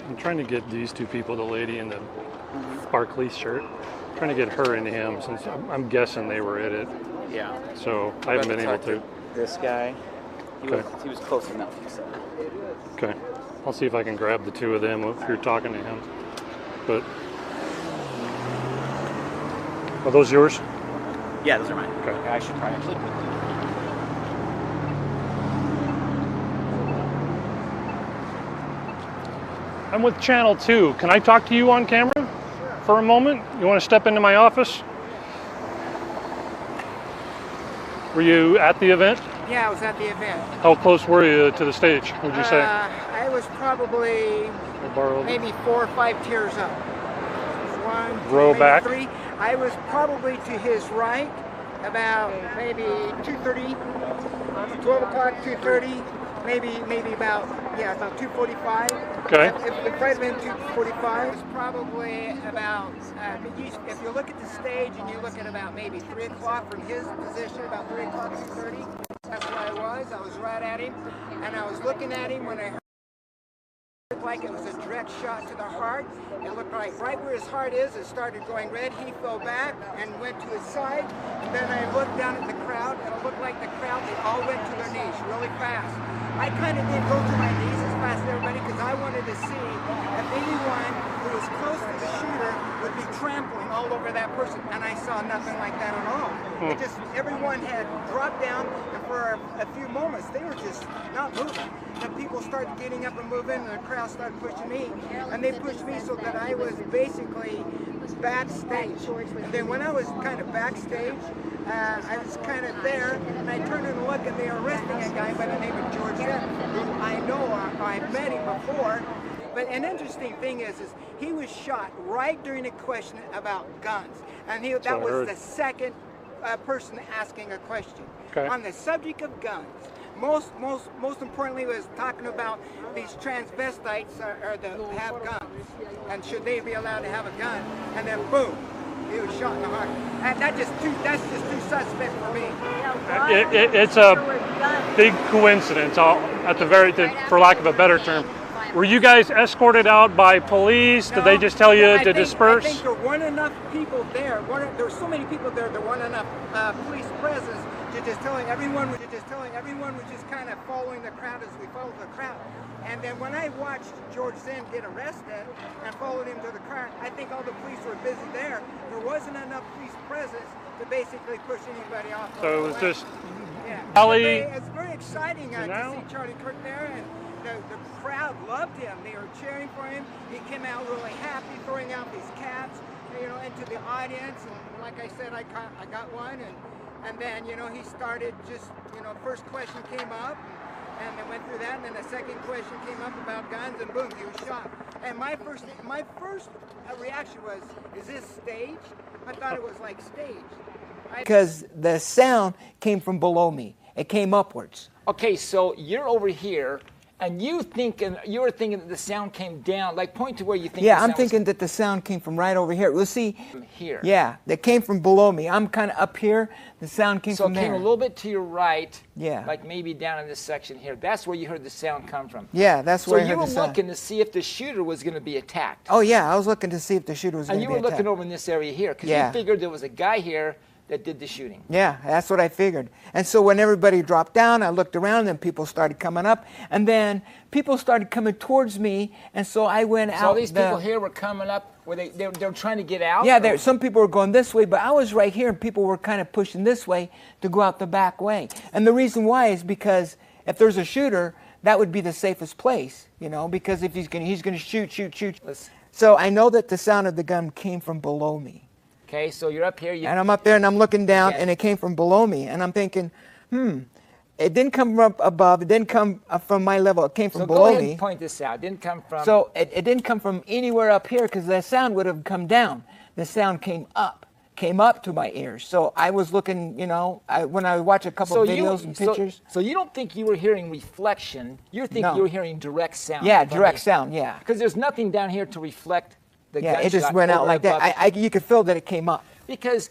I'm trying to get these two people, the lady in the sparkly shirt, trying to get her and him, since I'm guessing they were at it. Yeah. So I haven't been able to. This guy, he Okay. was close enough, he said. Okay. I'll see if I can grab the two of them if you're talking to him. But are those yours? Yeah, those are mine. Okay. I should probably actually put them. I'm with Channel 2. Can I talk to you on camera for a moment? You want to step into my office? Were you at the event? Yeah, I was at the event. How close were you to the stage, would you say? I was probably maybe 4 or 5 tiers up. One, Row maybe back. 3. I was probably to his right, about maybe 2:30, 12 o'clock, 2:30, maybe about 2:45. Okay. If I'd been 2:45, it's probably about. If you look at the stage and you look at about maybe 3 o'clock from his position, about 3 o'clock, 2:30. That's where I was. I was right at him, and I was looking at him when I heard. It looked like it was a direct shot to the heart. It looked like right where his heart is, it started going red. He fell back and went to his side. And then I looked down at the crowd, and it looked like the crowd, they all went to their knees really fast. I kind of didn't go to my knees as fast as everybody because I wanted to see if anyone who was close to the shooter would be trampling all over that person. And I saw nothing like that at all. It just, everyone had dropped down, and for a few moments, they were just not moving. And people started getting up and moving, and the crowd started pushing me. And they pushed me so that I was basically backstage. And then when I was kind of backstage, I was kind of there, and I turned and looked, and they were arresting a guy by the name of George Sept, who I know I've met him before. But an interesting thing is he was shot right during a question about guns, and that was the second person asking a question on the subject of guns. Most importantly, was talking about these transvestites that have guns, and should they be allowed to have a gun? And then boom, he was shot in the heart. And that's just too suspect for me. It's a big coincidence. For lack of a better term. Were you guys escorted out by police? Did they just tell you to disperse? I think there weren't enough people there. There were so many people there. There weren't enough police presence to just telling everyone. Everyone was just kind of following the crowd as we followed the crowd. And then when I watched George Zinn get arrested and followed him to the car, I think all the police were busy there. There wasn't enough police presence to basically push anybody off. So it was just It's very exciting to see Charlie Kirk there, and the crowd loved him. They were cheering for him. He came out really happy, throwing out these caps, into the audience. And like I said, I got one, and then he started just first question came up. And they went through that, and then the second question came up about guns, and boom, he was shot. And my first reaction was, is this stage? I thought it was like stage. Because the sound came from below me. It came upwards. Okay, so you're over here, and you were thinking that the sound came down. Like, point to where you think. Yeah, I'm thinking that the sound came from right over here. We'll see. Here. Yeah, that came from below me. I'm kind of up here. The sound came from there. So it came a little bit to your right. Yeah. Like maybe down in this section here. That's where you heard the sound come from. Yeah, that's where I heard the sound. So you were looking to see if the shooter was going to be attacked. Oh yeah, I was looking to see if the shooter was going to be attacked. And you were looking over in this area here because you figured there was a guy here that did the shooting. Yeah, that's what I figured. And so when everybody dropped down, I looked around, and people started coming up, and then people started coming towards me, and so I went out. So all these people here were coming up. Were they were trying to get out? Yeah, some people were going this way, but I was right here, and people were kind of pushing this way to go out the back way. And the reason why is because if there's a shooter, that would be the safest place, because if he's going to shoot. So I know that the sound of the gun came from below me. Okay, so you're up here. And I'm up there, and I'm looking down, and it came from below me. And I'm thinking, it didn't come from above. It didn't come from my level. It came from below me. So go ahead and point this out. It didn't come from... So it didn't come from anywhere up here because the sound would have come down. The sound came up to my ears. So I was looking, when I watch a couple of videos and pictures. So you don't think you were hearing reflection. You think you were hearing direct sound. Yeah, direct sound, yeah. Because there's nothing down here to reflect the gunshot. Yeah, it just went out like that. You could feel that it came up. Because,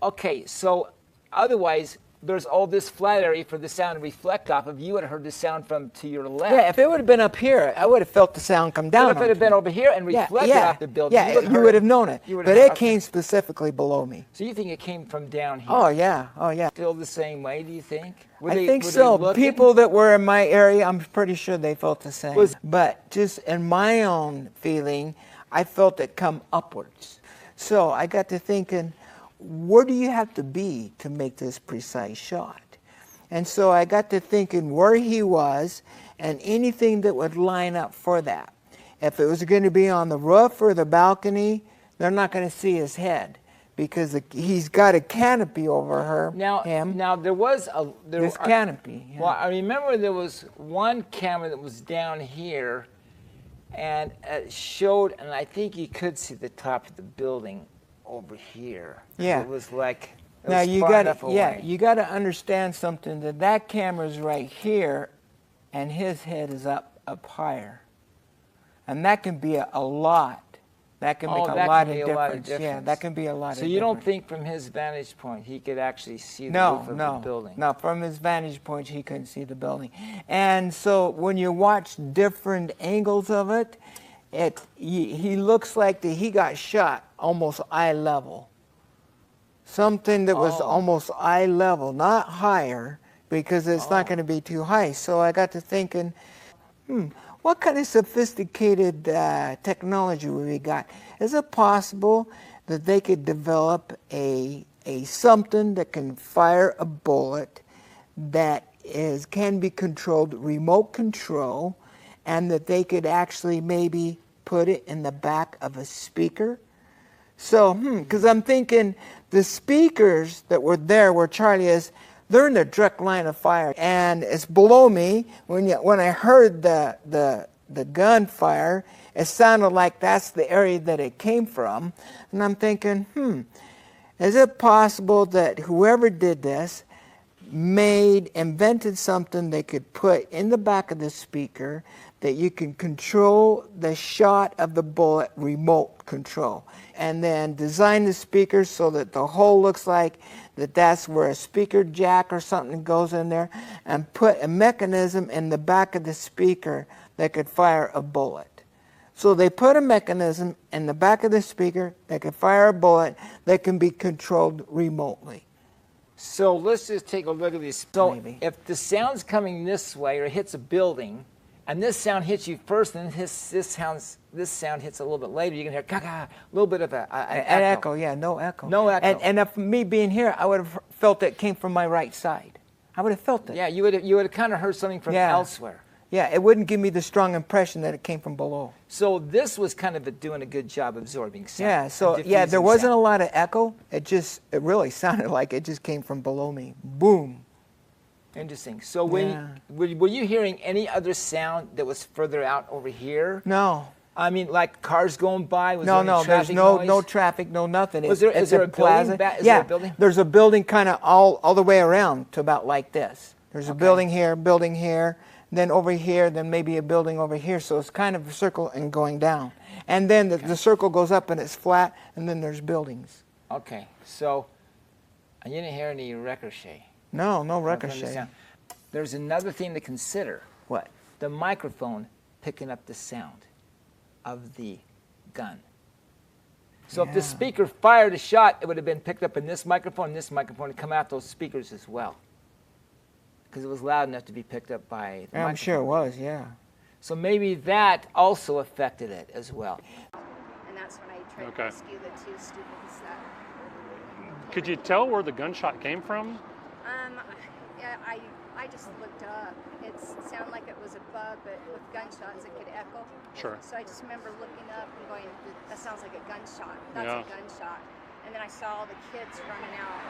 okay, so otherwise, there's all this flat area for the sound to reflect off of. You would have heard the sound from to your left. Yeah, if it would have been up here, I would have felt the sound come down. But if it had been over here and reflected off the building, yeah, you would have known it. But it came specifically below me. So you think it came from down here? Oh yeah. Still the same way, do you think? I think so. People that were in my area, I'm pretty sure they felt the same. But just in my own feeling, I felt it come upwards. So I got to thinking, where do you have to be to make this precise shot? And so I got to thinking where he was and anything that would line up for that. If it was going to be on the roof or the balcony, they're not going to see his head because he's got a canopy over him. Now there was this canopy. Yeah. Well, I remember there was one camera that was down here, and it showed, and I think you could see the top of the building over here. Yeah. It was like. Now you got to understand something, that camera's right here, and his head is up higher, and that can be a lot. That can make a lot of difference. Yeah, that can be a lot of difference. So you don't think from his vantage point he could actually see the roof of the building? No, from his vantage point he couldn't see the building. And so when you watch different angles of it, he looks like he got shot almost eye level. Something that was almost eye level, not higher, because it's not going to be too high. So I got to thinking, what kind of sophisticated technology we got? Is it possible that they could develop a something that can fire a bullet that can be controlled, remote control, and that they could actually maybe put it in the back of a speaker? So, because I'm thinking the speakers that were there where Charlie is, they're in the direct line of fire, and it's below me. When I heard the gunfire, it sounded like that's the area that it came from, and I'm thinking, is it possible that whoever did this invented something they could put in the back of the speaker that you can control the shot of the bullet, remote control, and then design the speakers so that the hole looks like that's where a speaker jack or something goes in there, and put a mechanism in the back of the speaker that could fire a bullet. So they put a mechanism in the back of the speaker that could fire a bullet that can be controlled remotely. So let's just take a look at this. So Maybe. If the sound's coming this way or hits a building, and this sound hits you first, and this sound hits a little bit later, you can hear a little bit of an echo. Yeah, no echo. No echo. And if me being here, I would have felt it came from my right side. I would have felt it. Yeah, you would have kind of heard something from elsewhere. Yeah, it wouldn't give me the strong impression that it came from below. So this was kind of doing a good job absorbing sound. Yeah, so there wasn't a lot of echo. It really sounded like it just came from below me. Boom. Interesting. So were you hearing any other sound that was further out over here? No. I mean, like cars going by? There's no traffic, no nothing. Is there a plaza. Building? Is there a building? There's a building kind of all the way around to about like this. There's a building here, then over here, then maybe a building over here. So it's kind of a circle and going down. And then the circle goes up and it's flat, and then there's buildings. Okay. So you didn't hear any ricochet? No ricochet. There's another thing to consider. What? The microphone picking up the sound of the gun. So if the speaker fired a shot, it would have been picked up in this microphone, and come out those speakers as well. Because it was loud enough to be picked up by the microphone. I'm sure it was, yeah. So maybe that also affected it as well. And that's when I tried to rescue the two students that. Could you tell where the gunshot came from? I just looked up. It sounded like it was a bug, but with gunshots it could echo. Sure. So I just remember looking up and going, that sounds like a gunshot. That's a gunshot. And then I saw all the kids running out.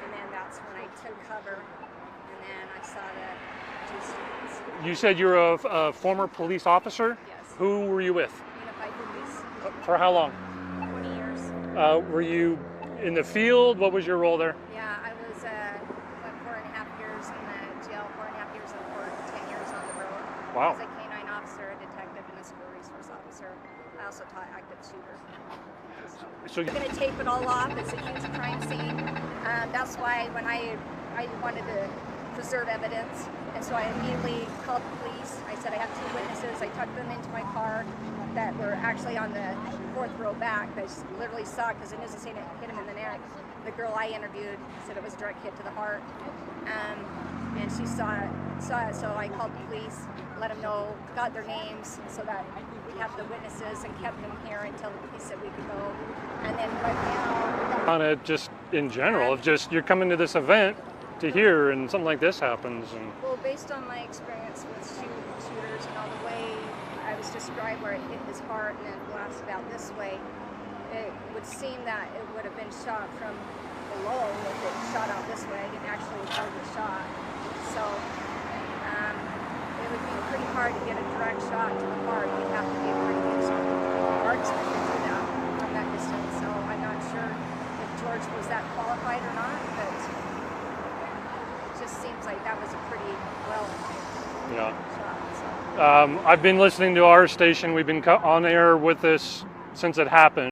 And then that's when I took cover. And then I saw the two students. You said you're a former police officer? Yes. Who were you with? Unified Police. For how long? 20 years. Were you in the field? What was your role there? Yeah, I was 4.5 years in the jail, 4.5 years in court, 10 years on the road. Wow. I was a canine officer, a detective, and a school resource officer. I also taught active shooter. So We're going to tape it all off. It's a huge crime scene. That's why when I I wanted to preserve evidence, and so I immediately called the police. I said I have 2 witnesses. I tucked them into my car that were actually on the 4th row back. I just literally saw it because as soon as it hit him in the neck, the girl I interviewed said it was a direct hit to the heart. And she saw it, so I called the police, let them know, got their names so that we have the witnesses and kept them here until he said we could go. And then right now... On it just in general, of just you're coming to this event to hear and something like this happens. And Well, based on my experience with shooters and all the way I was described where it hit his heart and then blasted out this way, it would seem that it would have been shot from below if it shot out this way. I didn't actually know the shot. So it would be pretty hard to get a direct shot to the heart. You'd have to be a pretty good marksman to do that from that distance. So I'm not sure if George was that qualified or not, but it just seems like that was a pretty well yeah. shot. So. I've been listening to our station. We've been on air with this since it happened.